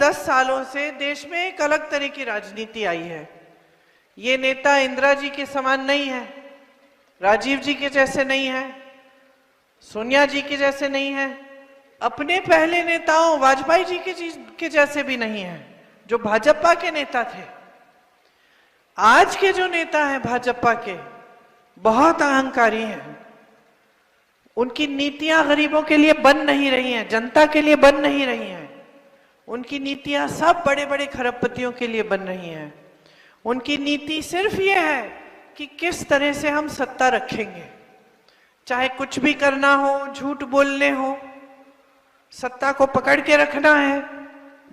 10 सालों से देश में एक अलग तरह की राजनीति आई है। ये नेता इंदिरा जी के समान नहीं है, राजीव जी के जैसे नहीं है, सोनिया जी के जैसे नहीं है, अपने पहले नेताओं वाजपेयी जी के जैसे भी नहीं है, जो भाजपा के नेता थे। आज के जो नेता हैं भाजपा के, बहुत अहंकारी हैं। उनकी नीतियां गरीबों के लिए बन नहीं रही हैं, जनता के लिए बन नहीं रही हैं। उनकी नीतियां सब बड़े बड़े खरबपतियों के लिए बन रही हैं। उनकी नीति सिर्फ ये है कि किस तरह से हम सत्ता रखेंगे, चाहे कुछ भी करना हो, झूठ बोलने हो, सत्ता को पकड़ के रखना है,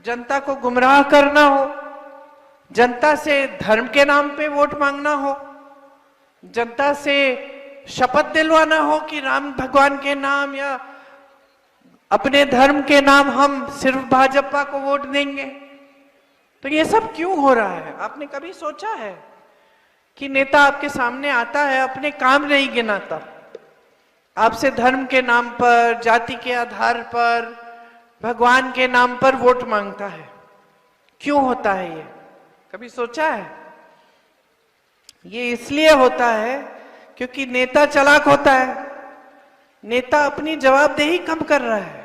जनता को गुमराह करना हो, जनता से धर्म के नाम पे वोट मांगना हो, जनता से शपथ दिलवाना हो कि राम भगवान के नाम या अपने धर्म के नाम हम सिर्फ भाजपा को वोट देंगे। तो ये सब क्यों हो रहा है? आपने कभी सोचा है कि नेता आपके सामने आता है, अपने काम नहीं गिनाता, आपसे धर्म के नाम पर, जाति के आधार पर, भगवान के नाम पर वोट मांगता है? क्यों होता है ये? कभी सोचा है? ये इसलिए होता है क्योंकि नेता चालाक होता है। नेता अपनी जवाबदेही कम कर रहा है।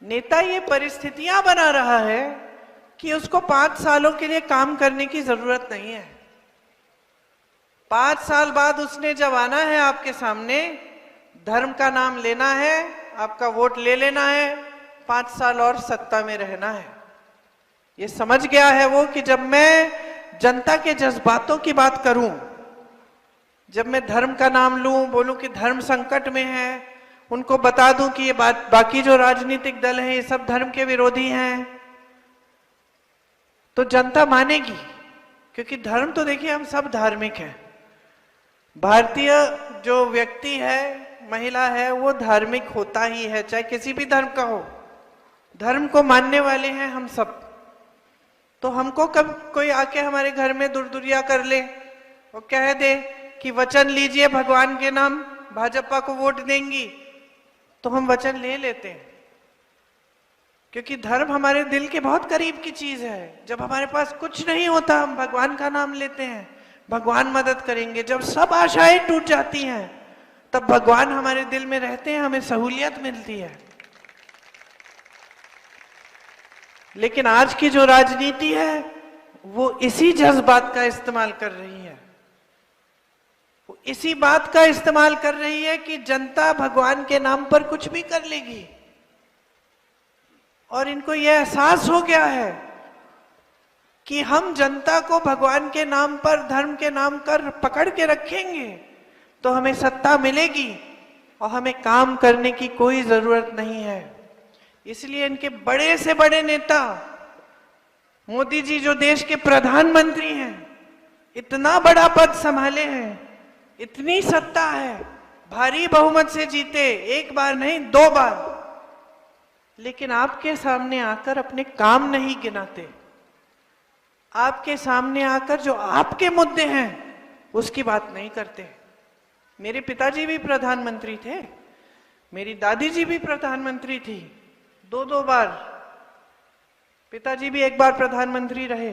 नेता ये परिस्थितियां बना रहा है कि उसको 5 सालों के लिए काम करने की जरूरत नहीं है। 5 साल बाद उसने जब आना है आपके सामने, धर्म का नाम लेना है, आपका वोट ले लेना है, 5 साल और सत्ता में रहना है। ये समझ गया है वो कि जब मैं जनता के जज्बातों की बात करूं, जब मैं धर्म का नाम लूं, बोलूं कि धर्म संकट में है, उनको बता दूं कि ये बाकी जो राजनीतिक दल हैं ये सब धर्म के विरोधी हैं, तो जनता मानेगी। क्योंकि धर्म तो देखिए हम सब धार्मिक हैं। भारतीय जो व्यक्ति है, महिला है, वो धार्मिक होता ही है, चाहे किसी भी धर्म का हो। धर्म को मानने वाले हैं हम सब। तो हमको कब कोई आके हमारे घर में दुरदुरिया कर ले और कह दे कि वचन लीजिए भगवान के नाम, भाजपा को वोट देंगी, तो हम वचन ले लेते हैं। क्योंकि धर्म हमारे दिल के बहुत करीब की चीज है। जब हमारे पास कुछ नहीं होता, हम भगवान का नाम लेते हैं, भगवान मदद करेंगे। जब सब आशाएं टूट जाती हैं, तब भगवान हमारे दिल में रहते हैं, हमें सहूलियत मिलती है। लेकिन आज की जो राजनीति है वो इसी जज्बात का इस्तेमाल कर रही है। वो इसी बात का इस्तेमाल कर रही है कि जनता भगवान के नाम पर कुछ भी कर लेगी। और इनको यह एहसास हो गया है कि हम जनता को भगवान के नाम पर, धर्म के नाम पर पकड़ के रखेंगे तो हमें सत्ता मिलेगी और हमें काम करने की कोई जरूरत नहीं है। इसलिए इनके बड़े से बड़े नेता, मोदी जी जो देश के प्रधानमंत्री हैं, इतना बड़ा पद संभाले हैं, इतनी सत्ता है, भारी बहुमत से जीते, 1 बार नहीं 2 बार, लेकिन आपके सामने आकर अपने काम नहीं गिनाते। आपके सामने आकर जो आपके मुद्दे हैं उसकी बात नहीं करते। मेरे पिताजी भी प्रधानमंत्री थे, मेरी दादी जी भी प्रधानमंत्री थी, 2 बार। पिताजी भी 1 बार प्रधानमंत्री रहे।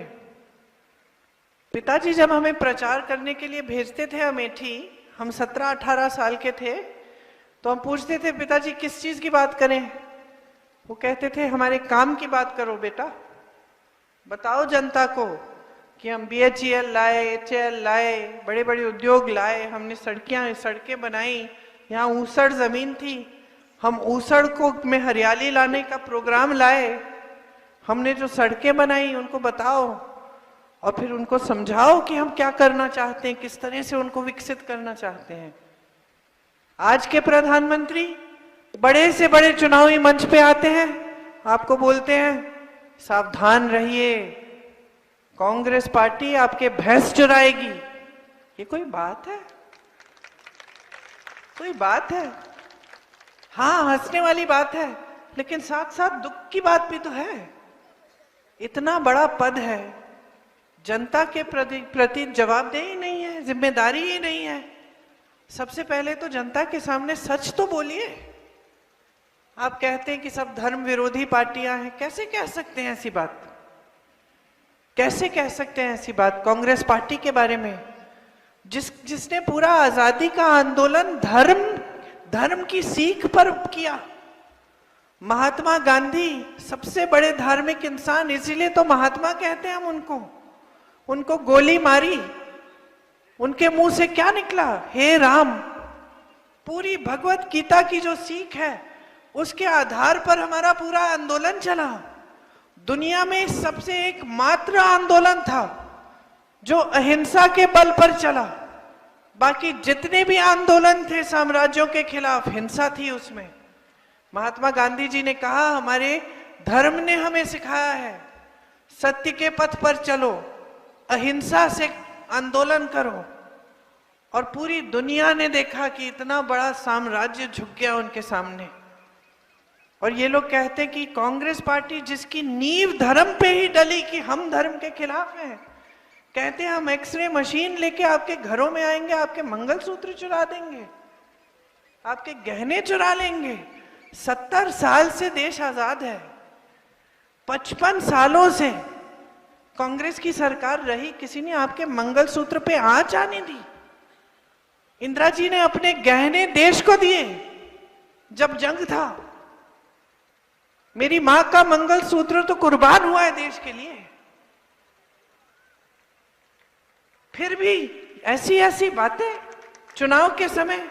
पिताजी जब हमें प्रचार करने के लिए भेजते थे अमेठी, हम 17-18 साल के थे, तो हम पूछते थे पिताजी किस चीज की बात करें? वो कहते थे हमारे काम की बात करो बेटा, बताओ जनता को कि हम BHEL लाए, HAL लाए, बड़े बड़े उद्योग लाए, हमने सड़कें बनाई, यहाँ ऊसड़ जमीन थी, हम ऊसड़ को में हरियाली लाने का प्रोग्राम लाए, हमने जो सड़कें बनाई उनको बताओ और फिर उनको समझाओ कि हम क्या करना चाहते हैं, किस तरह से उनको विकसित करना चाहते हैं। आज के प्रधानमंत्री बड़े से बड़े चुनावी मंच पे आते हैं, आपको बोलते हैं सावधान रहिए, कांग्रेस पार्टी आपके भैंस चुराएगी। ये कोई बात है? कोई बात है? हाँ, हंसने वाली बात है, लेकिन साथ साथ दुख की बात भी तो है। इतना बड़ा पद है, जनता के प्रति जवाबदेही नहीं है, जिम्मेदारी ही नहीं है। सबसे पहले तो जनता के सामने सच तो बोलिए। आप कहते हैं कि सब धर्म विरोधी पार्टियां हैं। कैसे कह सकते हैं ऐसी बात? कैसे कह सकते हैं ऐसी बात कांग्रेस पार्टी के बारे में, जिसने पूरा आजादी का आंदोलन धर्म की सीख पर किया। महात्मा गांधी सबसे बड़े धार्मिक इंसान, इसीलिए तो महात्मा कहते हैं हम उनको गोली मारी, उनके मुंह से क्या निकला? हे राम। पूरी भगवत गीता की जो सीख है उसके आधार पर हमारा पूरा आंदोलन चला। दुनिया में सबसे एकमात्र आंदोलन था जो अहिंसा के बल पर चला। बाकी जितने भी आंदोलन थे साम्राज्यों के खिलाफ, हिंसा थी उसमें। महात्मा गांधी जी ने कहा, हमारे धर्म ने हमें सिखाया है सत्य के पथ पर चलो, अहिंसा से आंदोलन करो। और पूरी दुनिया ने देखा कि इतना बड़ा साम्राज्य झुक गया उनके सामने। और ये लोग कहते कि कांग्रेस पार्टी जिसकी नींव धर्म पे ही डली कि हम धर्म के खिलाफ हैं, कहते हैं हम एक्सरे मशीन लेके आपके घरों में आएंगे, आपके मंगलसूत्र चुरा देंगे, आपके गहने चुरा लेंगे। 70 साल से देश आजाद है, 55 सालों से कांग्रेस की सरकार रही, किसी ने आपके मंगलसूत्र पे आंच आने दी? इंदिरा जी ने अपने गहने देश को दिए जब जंग था। मेरी मां का मंगलसूत्र तो कुर्बान हुआ है देश के लिए। फिर भी ऐसी ऐसी बातें चुनाव के समय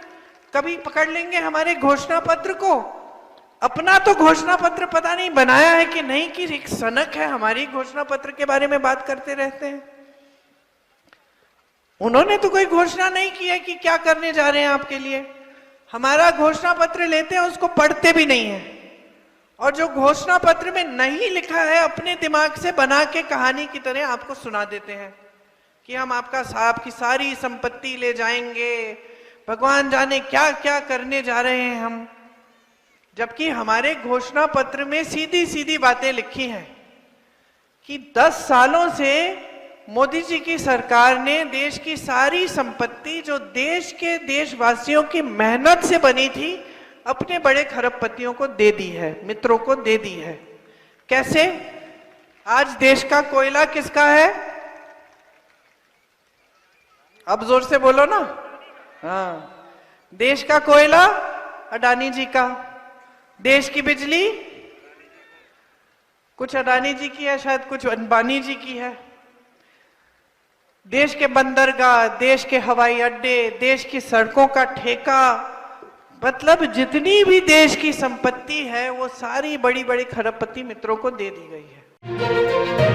कभी पकड़ लेंगे हमारे घोषणा पत्र को। अपना तो घोषणा पत्र पता नहीं बनाया है कि नहीं, कि एक सनक है हमारी घोषणा पत्र के बारे में बात करते रहते हैं। उन्होंने तो कोई घोषणा नहीं की है कि क्या करने जा रहे हैं आपके लिए। हमारा घोषणा पत्र लेते हैं, उसको पढ़ते भी नहीं है, और जो घोषणा पत्र में नहीं लिखा है अपने दिमाग से बना के कहानी की तरह आपको सुना देते हैं कि हम आपकी सारी संपत्ति ले जाएंगे, भगवान जाने क्या क्या करने जा रहे हैं हम। जबकि हमारे घोषणा पत्र में सीधी सीधी बातें लिखी हैं कि 10 सालों से मोदी जी की सरकार ने देश की सारी संपत्ति जो देश के देशवासियों की मेहनत से बनी थी अपने बड़े खरबपतियों को दे दी है, मित्रों को दे दी है। कैसे? आज देश का कोयला किसका है? अब जोर से बोलो ना। हाँ, देश का कोयला अडानी जी का, देश की बिजली कुछ अडानी जी की है, शायद कुछ अंबानी जी की है। देश के बंदरगाह, देश के हवाई अड्डे, देश की सड़कों का ठेका, मतलब जितनी भी देश की संपत्ति है वो सारी बड़ी बड़ी खरबपति मित्रों को दे दी गई है।